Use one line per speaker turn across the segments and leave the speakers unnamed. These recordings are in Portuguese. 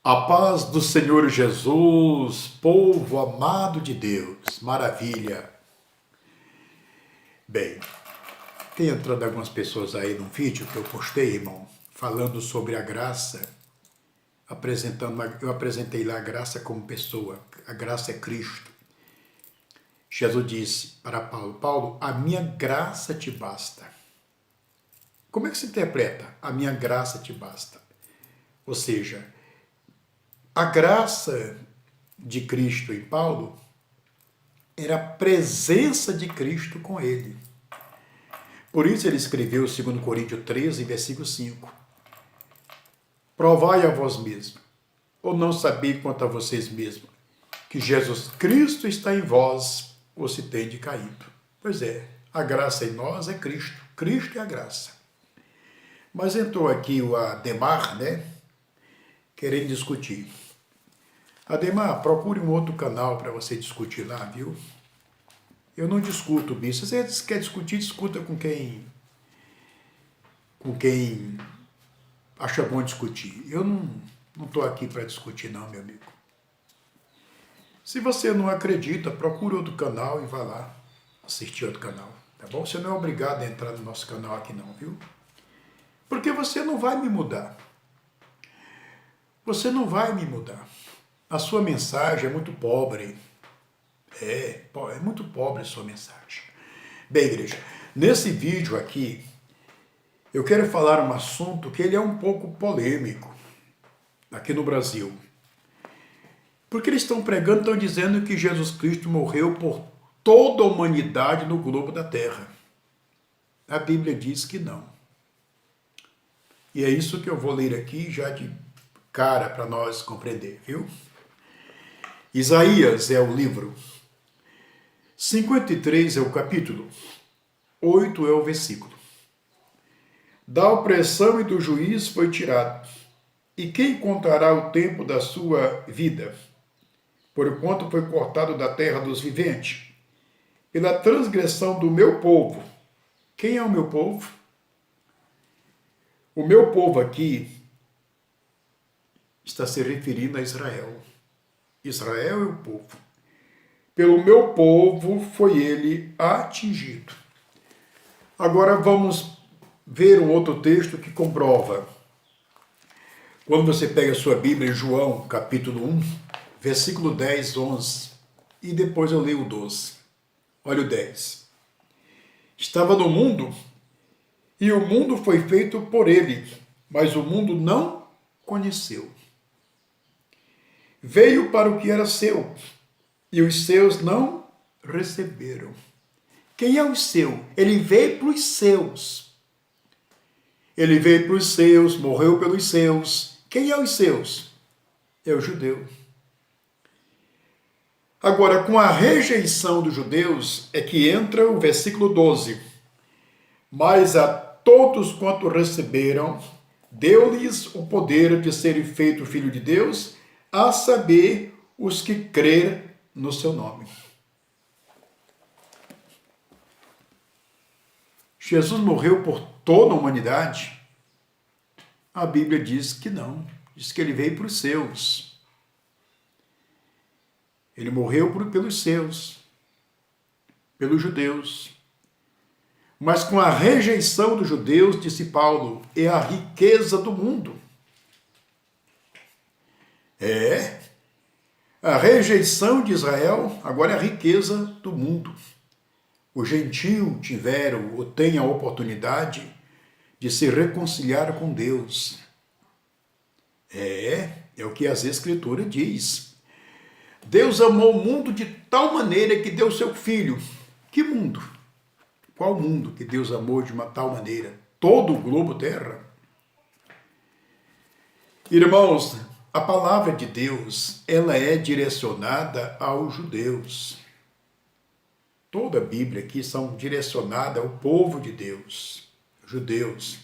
A paz do Senhor Jesus, povo amado de Deus, maravilha. Bem, tem entrado algumas pessoas aí num vídeo que eu postei, irmão, falando sobre a graça, eu apresentei lá a graça como pessoa, a graça é Cristo. Jesus disse para Paulo, Paulo, a minha graça te basta. Como é que se interpreta? A minha graça te basta. Ou seja, a graça de Cristo em Paulo era a presença de Cristo com ele. Por isso ele escreveu 2 Coríntios 13, versículo 5. Provai a vós mesmos, ou não sabei quanto a vocês mesmos, que Jesus Cristo está em vós, ou se tende caído. Pois é, a graça em nós é Cristo. Cristo é a graça. Mas entrou aqui o Ademar, né? Querendo discutir. Ademar, procure um outro canal para você discutir lá, viu? Eu não discuto, bicho. Se você quer discutir, discuta com quem acha bom discutir. Eu não estou aqui para discutir não, meu amigo. Se você não acredita, procure outro canal e vá lá assistir outro canal, tá bom? Você não é obrigado a entrar no nosso canal aqui não, viu? Porque você não vai me mudar. Você não vai me mudar. A sua mensagem é muito pobre. É muito pobre a sua mensagem. Bem, igreja, nesse vídeo aqui, eu quero falar um assunto que ele é um pouco polêmico aqui no Brasil. Porque eles estão pregando, estão dizendo que Jesus Cristo morreu por toda a humanidade no globo da Terra. A Bíblia diz que não. E é isso que eu vou ler aqui já de cara para nós compreender, viu? Isaías é o livro, 53 é o capítulo, 8 é o versículo. Da opressão e do juiz foi tirado, e quem contará o tempo da sua vida? Porquanto foi cortado da terra dos viventes, pela transgressão do meu povo. Quem é o meu povo? O meu povo aqui está se referindo a Israel. Israel é o povo. Pelo meu povo foi ele atingido. Agora vamos ver um outro texto que comprova. Quando você pega a sua Bíblia em João, capítulo 1, versículo 10, 11, e depois eu leio o 12. Olha o 10. Estava no mundo, e o mundo foi feito por ele, mas o mundo não conheceu. Veio para o que era seu, e os seus não receberam. Quem é o seu? Ele veio para os seus. Ele veio para os seus, morreu pelos seus. Quem é os seus? É o judeu. Agora, com a rejeição dos judeus, é que entra o versículo 12. Mas a todos quanto receberam, deu-lhes o poder de serem feitos filho de Deus, a saber, os que creram no seu nome. Jesus morreu por toda a humanidade? A Bíblia diz que não. Diz que ele veio para os seus. Ele morreu pelos seus, pelos judeus. Mas com a rejeição dos judeus, disse Paulo, é a riqueza do mundo. A rejeição de Israel agora é a riqueza do mundo. Os gentios tiveram ou têm a oportunidade de se reconciliar com Deus. É o que as Escrituras diz. Deus amou o mundo de tal maneira que deu seu Filho. Que mundo? Qual mundo que Deus amou de uma tal maneira? Todo o globo terra? Irmãos, a palavra de Deus, ela é direcionada aos judeus. Toda a Bíblia aqui são direcionadas ao povo de Deus, judeus.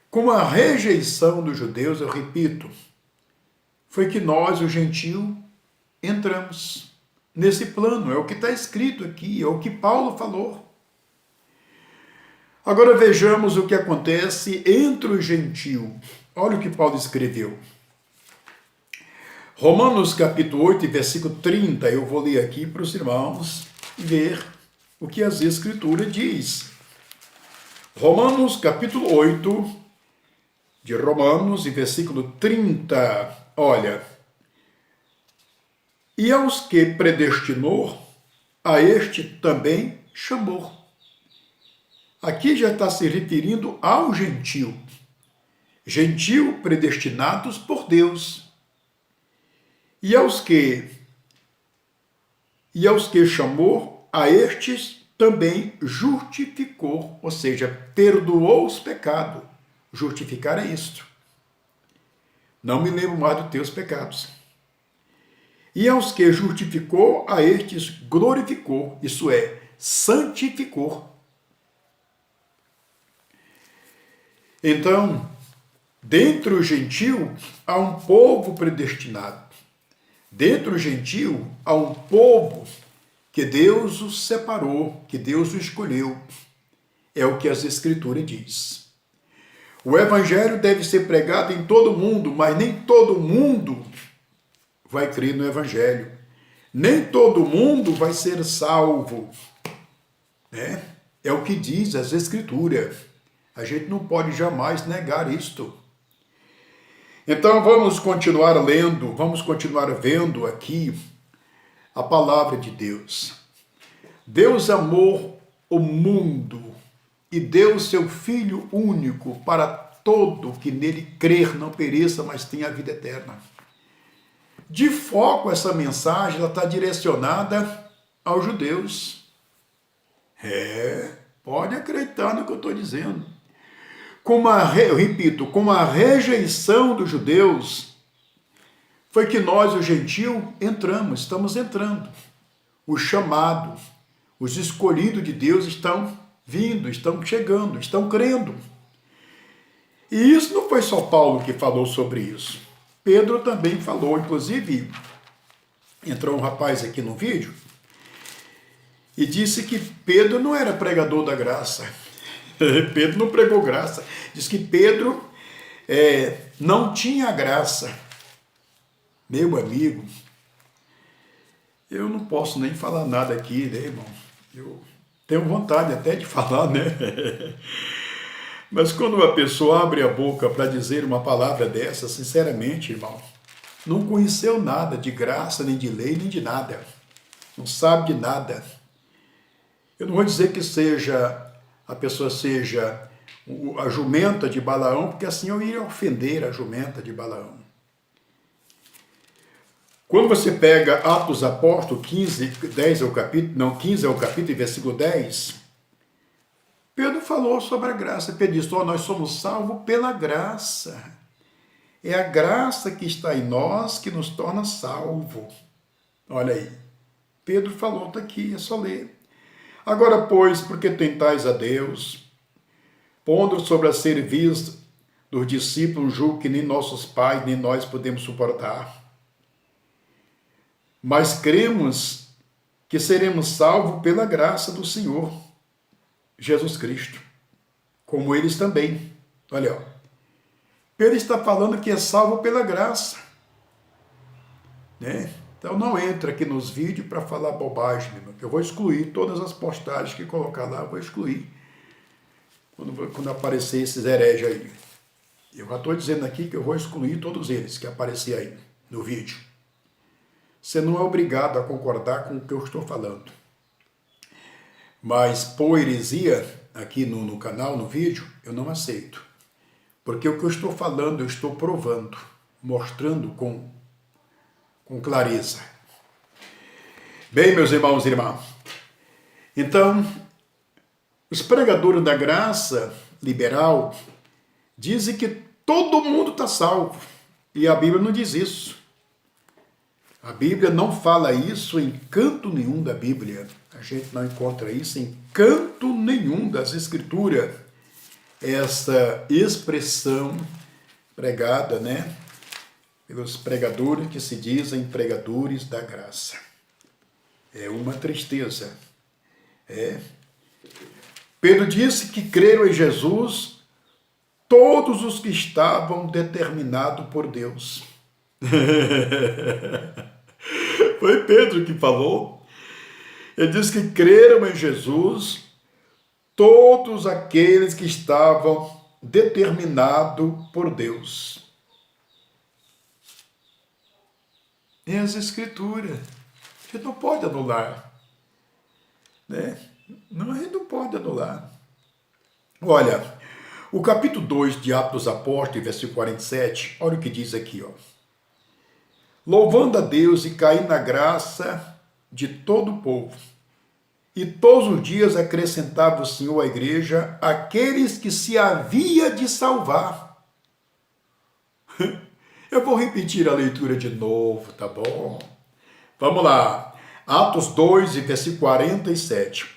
Com a rejeição dos judeus, eu repito, foi que nós, os gentios, entramos nesse plano. É o que está escrito aqui, é o que Paulo falou. Agora vejamos o que acontece entre os gentios. Olha o que Paulo escreveu. Romanos capítulo 8, versículo 30, eu vou ler aqui para os irmãos ver o que as Escrituras diz. Romanos capítulo 8, de Romanos, e versículo 30, olha: e aos que predestinou, a este também chamou. Aqui já está se referindo ao gentio. Gentio predestinados por Deus. E aos que chamou, a estes também justificou, ou seja, perdoou os pecados. Justificar é isto. Não me lembro mais dos teus pecados. E aos que justificou, a estes glorificou, isso é, santificou. Então, dentro do gentil, há um povo predestinado. Dentro do gentil, há um povo que Deus o separou, que Deus o escolheu. É o que as Escrituras diz. O Evangelho deve ser pregado em todo mundo, mas nem todo mundo vai crer no Evangelho. Nem todo mundo vai ser salvo. Né? É o que diz as Escrituras. A gente não pode jamais negar isto. Então vamos continuar lendo, vamos continuar vendo aqui a palavra de Deus. Deus amou o mundo e deu seu Filho único para todo que nele crer não pereça, mas tenha a vida eterna. De foco, essa mensagem está direcionada aos judeus. Pode acreditar no que eu estou dizendo. Eu repito, com a rejeição dos judeus, foi que nós, os gentios, estamos entrando. Os chamados, os escolhidos de Deus estão vindo, estão chegando, estão crendo. E isso não foi só Paulo que falou sobre isso. Pedro também falou, inclusive, entrou um rapaz aqui no vídeo e disse que Pedro não era pregador da graça. Pedro não pregou graça. Diz que Pedro não tinha graça. Meu amigo, eu não posso nem falar nada aqui, né, irmão? Eu tenho vontade até de falar, né? Mas quando uma pessoa abre a boca para dizer uma palavra dessa, sinceramente, irmão, não conheceu nada de graça, nem de lei, nem de nada. Não sabe de nada. Eu não vou dizer que a pessoa seja a jumenta de Balaão, porque assim eu iria ofender a jumenta de Balaão. Quando você pega Atos Apóstolos 15 é o capítulo, versículo 10, Pedro falou sobre a graça. Pedro disse: nós somos salvos pela graça. É a graça que está em nós que nos torna salvo. Olha aí. Pedro falou, está aqui, é só ler. Agora, pois, porque tentais a Deus, pondo sobre a cerviz dos discípulos um jugo que nem nossos pais, nem nós podemos suportar. Mas cremos que seremos salvos pela graça do Senhor Jesus Cristo, como eles também. Olha, ó. Pedro está falando que é salvo pela graça. Né? Então não entra aqui nos vídeos para falar bobagem, meu irmão, que eu vou excluir todas as postagens que colocar lá, eu vou excluir quando aparecer esses hereges aí. Eu já estou dizendo aqui que eu vou excluir todos eles que aparecer aí no vídeo. Você não é obrigado a concordar com o que eu estou falando. Mas por heresia, aqui no canal, no vídeo, eu não aceito. Porque o que eu estou falando, eu estou provando, mostrando com clareza. Bem, meus irmãos e irmãs, então, os pregadores da graça liberal dizem que todo mundo está salvo. E a Bíblia não diz isso. A Bíblia não fala isso em canto nenhum da Bíblia. A gente não encontra isso em canto nenhum das Escrituras. Essa expressão pregada, né, pelos pregadores que se dizem pregadores da graça. É uma tristeza. Pedro disse que creram em Jesus todos os que estavam determinados por Deus. Foi Pedro que falou. Ele disse que creram em Jesus todos aqueles que estavam determinados por Deus. E as Escrituras. A gente não pode anular. Né? Não, a gente não pode anular. Olha, o capítulo 2 de Atos dos Apóstolos, versículo 47, olha o que diz aqui, ó. Louvando a Deus e caindo na graça de todo o povo. E todos os dias acrescentava o Senhor à igreja aqueles que se havia de salvar. Eu vou repetir a leitura de novo, tá bom? Vamos lá. Atos 2, versículo 47.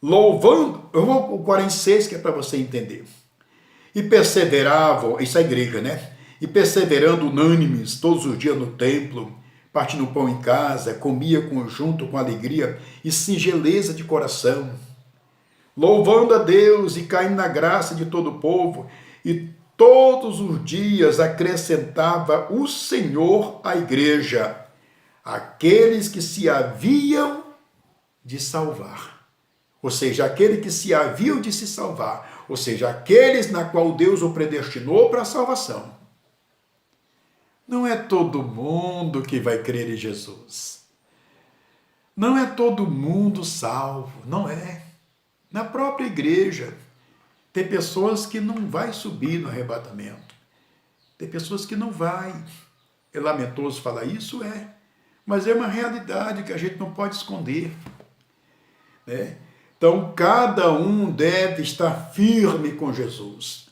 Louvando, eu vou o 46, que é para você entender. E perseveravam, isso é a igreja, né? E perseverando unânimes todos os dias no templo, partindo pão em casa, comia junto com alegria e singeleza de coração, louvando a Deus e caindo na graça de todo o povo, e todos os dias acrescentava o Senhor à igreja aqueles que se haviam de salvar. Ou seja, aquele que se haviam de se salvar, ou seja, aqueles na qual Deus o predestinou para a salvação. Não é todo mundo que vai crer em Jesus. Não é todo mundo salvo, não é. Na própria igreja, tem pessoas que não vai subir no arrebatamento. Tem pessoas que não vai. É lamentoso falar isso? É. Mas é uma realidade que a gente não pode esconder. Né? Então, cada um deve estar firme com Jesus.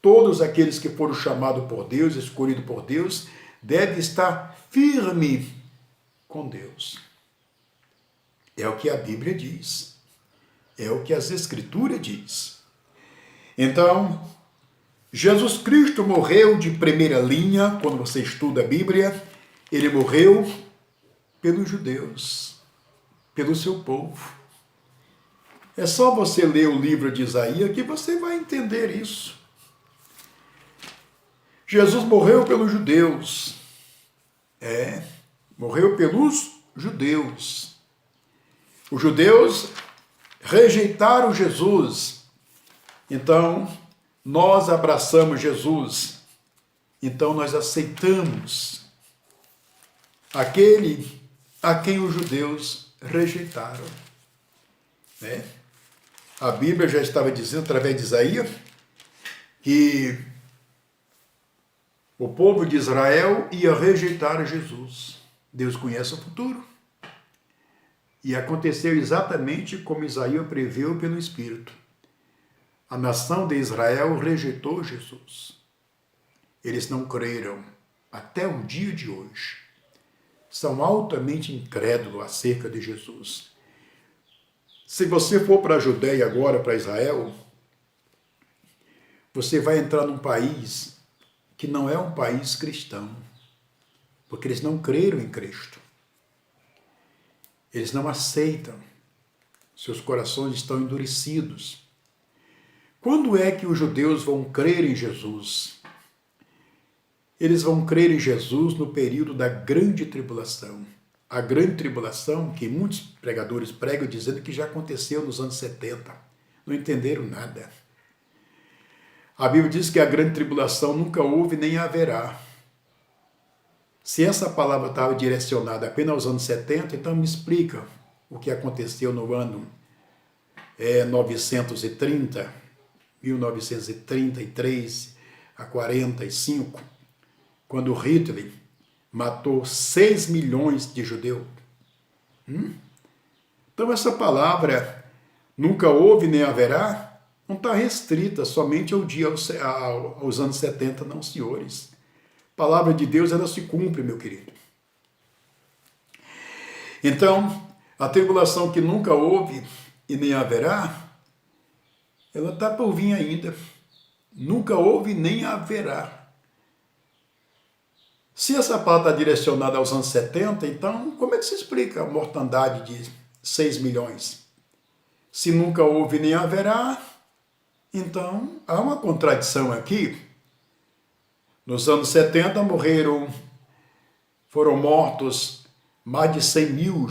Todos aqueles que foram chamados por Deus, escolhidos por Deus, devem estar firme com Deus. É o que a Bíblia diz. É o que as Escrituras diz. Então, Jesus Cristo morreu de primeira linha, quando você estuda a Bíblia, ele morreu pelos judeus, pelo seu povo. É só você ler o livro de Isaías que você vai entender isso. Jesus morreu pelos judeus. Morreu pelos judeus. Os judeus rejeitaram Jesus. Então, nós abraçamos Jesus. Então, nós aceitamos aquele a quem os judeus rejeitaram. Né? A Bíblia já estava dizendo, através de Isaías, que o povo de Israel ia rejeitar Jesus. Deus conhece o futuro. E aconteceu exatamente como Isaías preveu pelo Espírito. A nação de Israel rejeitou Jesus. Eles não creram até o dia de hoje. São altamente incrédulos acerca de Jesus. Se você for para a Judéia agora, para Israel, você vai entrar num país que não é um país cristão, porque eles não creram em Cristo. Eles não aceitam. Seus corações estão endurecidos. Quando é que os judeus vão crer em Jesus? Eles vão crer em Jesus no período da grande tribulação. A grande tribulação, que muitos pregadores pregam dizendo que já aconteceu nos anos 70. Não entenderam nada. A Bíblia diz que a grande tribulação nunca houve nem haverá. Se essa palavra estava direcionada apenas aos anos 70, então me explica o que aconteceu no ano 930, 1933 a 45, quando Hitler matou 6 milhões de judeus. Então essa palavra nunca houve nem haverá não está restrita somente ao dia, aos anos 70, não, senhores. A palavra de Deus, ela se cumpre, meu querido. Então, a tribulação que nunca houve e nem haverá, ela está por vir ainda. Nunca houve nem haverá. Se essa palavra está direcionada aos anos 70, então, como é que se explica a mortandade de 6 milhões? Se nunca houve nem haverá, então há uma contradição aqui. Nos anos 70 morreram foram mortos mais de 100 mil